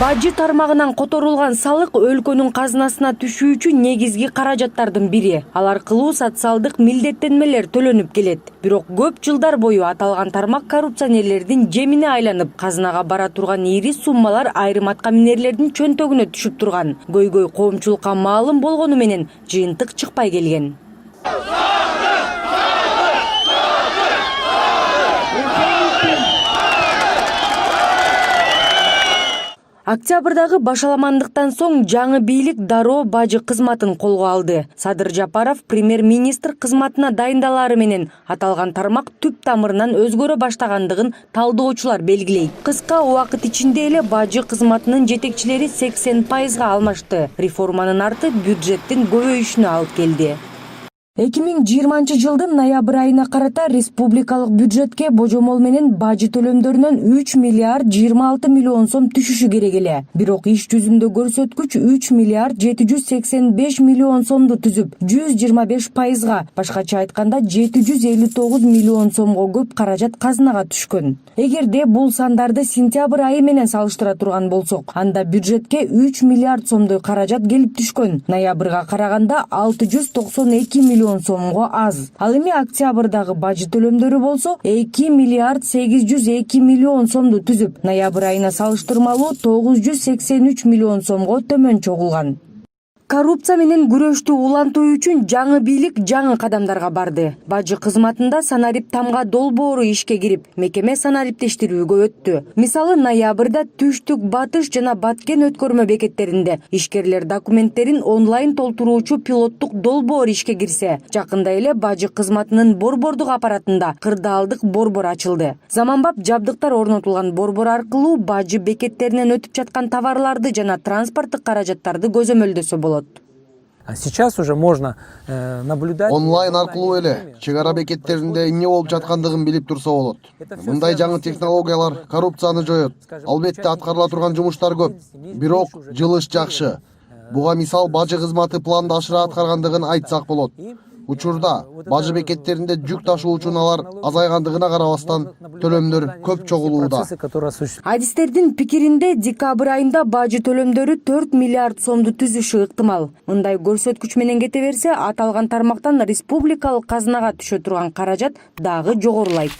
Бажы тармагынан которулган салык өлкөнүн казынасына түшүү үчүн негизги каражаттардын бири. Ал аркылуу социалдык милдеттенмелер төлөнүп келет. Бирок көп жылдар бою аталган тармак коррупционерлердин жемине айланып, казынага бара турган ири суммалар айрым аткаминерлердин чөнтөгүнө түшүп турган. Көйгөй коомчулукка маалым болгону менен жыйынтык чыкпай келген. Октябрдагы башаламандыктан соң жаңы бийлик дароо бажы кызматын колго алды. Садыр Жапаров премьер-министр кызматына дайындалары менен аталган тармак түп тамырынан өзгөрө баштагандыгын талдоочулар белгилейт. Кыска убакыт ичинде эле бажы кызматынын жетекчилери 80%га алмашты. Реформанын арты бюджеттин көбөйүшүнө алып келди. 2020 жылдын ноябрь айына карата республикалык бюджетке божомол менен бажы төлөмдөрүнөн 3 миллиард 26 миллион сом түшүшү керек эле. Бирок иш жүзүндө көрсөткүч 3 миллиард 785 миллион сомду түзүп, 125%га, башкача айтканда 759 миллион сомго көп каражат казынага түшкөн. Эгерде бул сандарды сентябрь айы менен салыштыра турган болсок, анда бюджетке 3 миллиард сомдой каражат келип түшкөн. Ноябрга караганда 692 миллион сомго аз. Ал эми октябрдагы бажы төлөмдөрү болсо 2 миллиард 802 миллион сомду түзүп, ноябрь айына салыштырмалуу 983 миллион сомго төмөн чогулган. Коррупция менен күрөштү улантуу үчүн жаңы бийлик жаңы кадамдарга барды. Бажы кызматында санарип тамга долбоору ишке кирип, мекеме санариптештирүүгө өттү. Мисалы, ноябрда түштүк, батыш жана баткен өткөрмө бекеттеринде ишкерлер документтерин онлайн толтуруучу пилоттук долбоор ишке кирсе, жакында эле бажы кызматынын борбордук аппаратында кырдаалдык борбор ачылды. Заманбап жабдыктар орнотулган борбор аркылуу бажы бекеттеринен өтүп жаткан товарларды жана транспорттук каражаттарды көзөмөлдөсө болот. Сейчас уже можно наблюдать. Онлайн аркылуу эле чек ара бекеттеринде эмне болуп жаткандыгын билип турса болот. Мындай жаңы технологиялар коррупцияны жоет. Албетте аткарыла турган жумуштар көп. Бирок жылыш жакшы. Буга мисал бажы кызматы планды ашыра аткаргандыгын айтсак болот. Учурда бажы бекеттеринде жүк ташуучуналар азайгандыгына карабастан төлөмдөр көп чогулууда. Адистердин пикиринде декабрь айында бажы төлөмдөрү 4 миллиард сомду түзүшү ыктымал. Мындай көрсөткүч менен кете берсе, аталган тармактан республикалык казынага түшө турган каражат дагы жогорулайт.